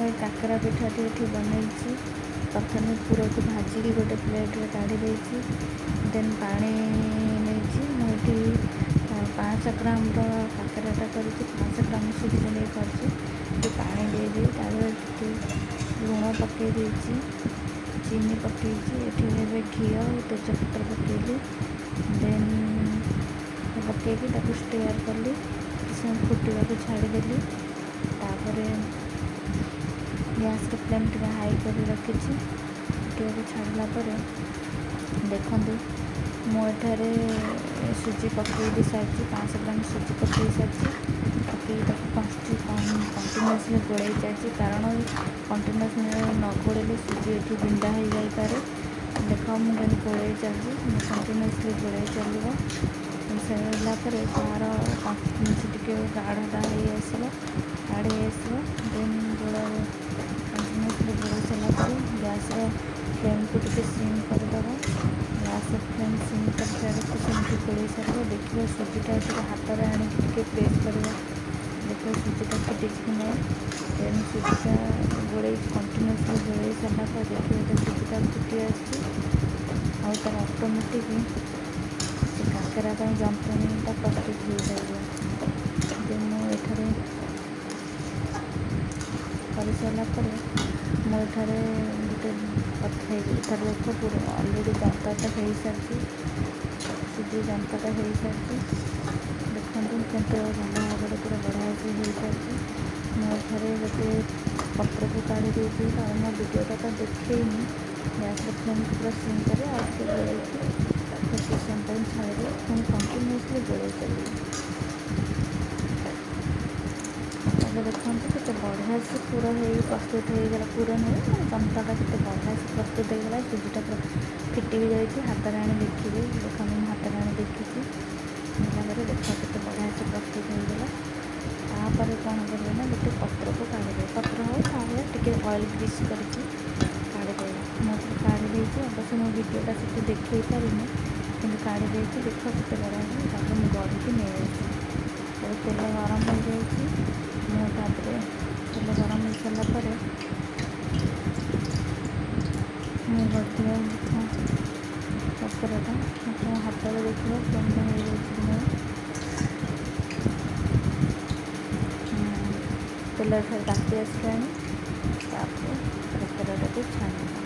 ମୁଁ କାକରା ପିଠାଟି ଏଠି ବନେଇଛି। ପ୍ରଥମେ ପୁରକୁ ଭାଜିକି ଗୋଟେ ପ୍ଲେଟ୍ରେ କାଢ଼ି ଦେଇଛି। ଦେନ୍ ପାଣି ନେଇଛି। ମୁଁ ଏଠି 500 ଗ୍ରାମର କାକରାଟା କରିଛି। 500 ଗ୍ରାମ ସୁଜିରେ ନେଇ କରିଛି। ଟିକେ ପାଣି ଦେଇଦେଇ ତା ଦେହରେ ଟିକେ ଲୁଣ ପକାଇ ଦେଇଛି, ଚିନି ପକାଇଛି। ଏଠି ଏବେ ଘିଅ ଆଉ ତେଜପତ୍ର ପକାଇଲି। ଦେନ୍ ପକାଇକି ତାକୁ ଷ୍ଟେୟାର କଲି, କିଛି ସମୟ ଫୁଟିବାକୁ ଛାଡ଼ିଦେଲି। ତାପରେ ଗ୍ୟାସ୍ର ଫ୍ଲେମ୍ ଟିକେ ହାଇ କରି ରଖିଛି। ଫୁଟିବାକୁ ଛାଡ଼ିଲା ପରେ ଦେଖନ୍ତୁ ମୁଁ ଏଠାରେ ସୁଜି ପକାଇ ବି ସାରିଛି। 500 ଗ୍ରାମ ସୁଜି ପକାଇ ସାରିଛି। ପକାଇ ତାକୁ କଣ୍ଟିନ୍ୟୁଅସ୍ଲି ଗୋଳେଇ ଚାଲିଛି, କାରଣ କଣ୍ଟିନ୍ୟୁଅସ୍ଲି ନ ଗୋଳେଇଲେ ସୁଜି ଏଠି ବିଣ୍ଡା ହୋଇଯାଇପାରେ। ଦେଖ ମୁଁ କେମିତି ଗୋଳେଇ ଚାଲିଛି। ମୁଁ କଣ୍ଟିନ୍ୟୁଅସ୍ଲି ଗୋଳେଇ ଚାଲିବ। ହେଲା ପରେ ତା'ର କଣ୍ଟିନ୍ୟୁଅସ୍ ଟିକେ ଗାଢ଼ଟା ହେଇଆସିବ। ଦେନ୍ କଣ୍ଟିନ୍ୟୁଅସ୍ଲି ଗୋଳେଇ ସାରିଲା ପରେ ଗ୍ୟାସ୍ର ଫ୍ଲେମ୍କୁ ଟିକେ ସିମ୍ କରିଦେବ। ଗ୍ୟାସ୍ର ଫ୍ଲେମ୍ ସିମ୍ କରି ସାରିକି ସେମିତି ଗୋଳେଇ ସାରିବ। ଦେଖିବ ସୁଜିଟା ଟିକେ ହାତରେ ଆଣିକି ଟିକେ ପ୍ରେସ୍ କରିବ। ଦେଖିବ ସୁଜିଟା ଫିଟିଛି କି ନାହିଁ। ଦେନ୍ ସୁଜିଟା କଣ୍ଟିନ୍ୟୁଅସ୍ଲି ଗୋଳେଇ ସାରିଲା ପରେ ଦେଖିବ ତ ସୁଜିଟା ଫୁଟି ଆସିଛି। ଆଉ ତା'ର ଅଟୋମେଟିକ୍ ସେ କାକରା ପାଇଁ ଯନ୍ତଣୀଟା ପ୍ରସ୍ତୁତ ହୋଇପାରିବ। ଦେନ୍ ମୁଁ ଏଠାରେ କରିସାରିଲା ପରେ ମୁଁ ଏଠାରେ ଗୋଟେ କଥା ଏଠାରେ ଦେଖ ପୁରା ଅଲରେଡ଼ି ଯନ୍ତାଟା ହେଇସାରିଛି। ସୁଜି ଯନ୍ତାଟା ହେଇସାରିଛି। ଦେଖନ୍ତୁ କିନ୍ତୁ ଭଲ ଭାବରେ ପୁରା ବଢ଼ିଆ ସେ ହେଇସାରିଛି। ମୁଁ ଏଠାରେ ଗୋଟେ ପତ୍ରକୁ କାଢ଼ି ଦେଇଛି, କାରଣ ମୋ ଭିଡ଼ିଓଟା ତ ଦେଖେଇନି। ଗ୍ୟାସ୍ର ଫ୍ଲେମ୍କୁ ପୁରା ସିମ୍ କରି ଆଉ ଟିକେ ଗୋଳେଇକି କିଛି ସମୟ ପାଇଁ ଛାଡ଼ିଦେଇ ପୁଣି କଣ୍ଟିନ୍ୟୁଅସ୍ଲି ଗୋଳେଇ ଚାଲିବି। ଏବେ ଦେଖନ୍ତୁ କେତେ ବଢ଼ିଆ ସେ ପୁର ହେଇ ପ୍ରସ୍ତୁତ ହେଇଗଲା। ପୁର ନୁହେଁ, ଯନ୍ତାଟା କେତେ ବଢ଼ିଆ ସେ ପ୍ରସ୍ତୁତ ହେଇଗଲା। ସୁଜିଟା ପୁରା ଫିଟି ବି ଯାଇଛି। ହାତରେ ଆଣି ଦେଖିବି। ଦେଖନ୍ତୁ ମୁଁ ହାତରେ ଆଣି ଦେଖିଛି। ହେଲା ପରେ ଦେଖ କେତେ ବଢ଼ିଆ ସେ ପ୍ରସ୍ତୁତ ହେଇଗଲା। ତାପରେ କ'ଣ କରିବେ ନା ଗୋଟେ ପତ୍ରକୁ କାଢ଼ିଦେବେ। ପତ୍ର ହଉ ତାହେଲେ ଟିକେ ଅଏଲ୍ ଗ୍ରୀସ୍ କରିକି କାଢ଼ିଦେବେ। ମୁଁ କାଢ଼ି ଦେଇଛି। ଅବଶ୍ୟ ମୋ ଭିଡ଼ିଓଟା ସେଠି ଦେଖେଇ ପାରିନି, କିନ୍ତୁ କାଢ଼ି ଦେଇଛି। ଦେଖ କେତେ ବଢ଼ିଆ ସେ। ତାପରେ ମୁଁ ଗଢ଼ିକି ନେଇ ଆସିଛି। ତେଲ ଗରମ ହୋଇଯାଇଛି। ମୁଁ ତାପରେ ତେଲ ଗରମ ହୋଇସାରିଲା ପରେ ମୁଁ ଗଢ଼ିଥିବା କାକରାଟା ମୋ ହାତରେ ଦେଖିବ କେମିତି ହେଇଯାଇଛି କି ନାହିଁ। ତେଲ ଏଠାରେ ତାତି ଆସିଲାଣି। ତାପରେ କାକରାଟାକୁ ଛାଣିବା।